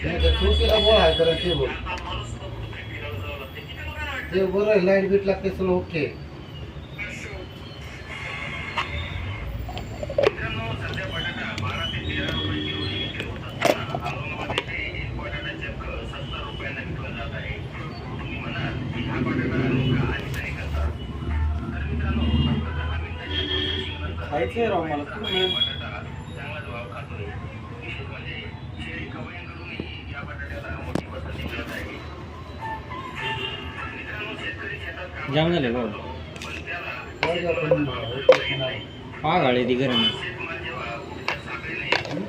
चुकीला बोल आहे तर ते बोल ते बरं लाईट बीट लागते सगळं ओके. खायचंय राव मला जाम झाले बघ. हा गाडी ती गरम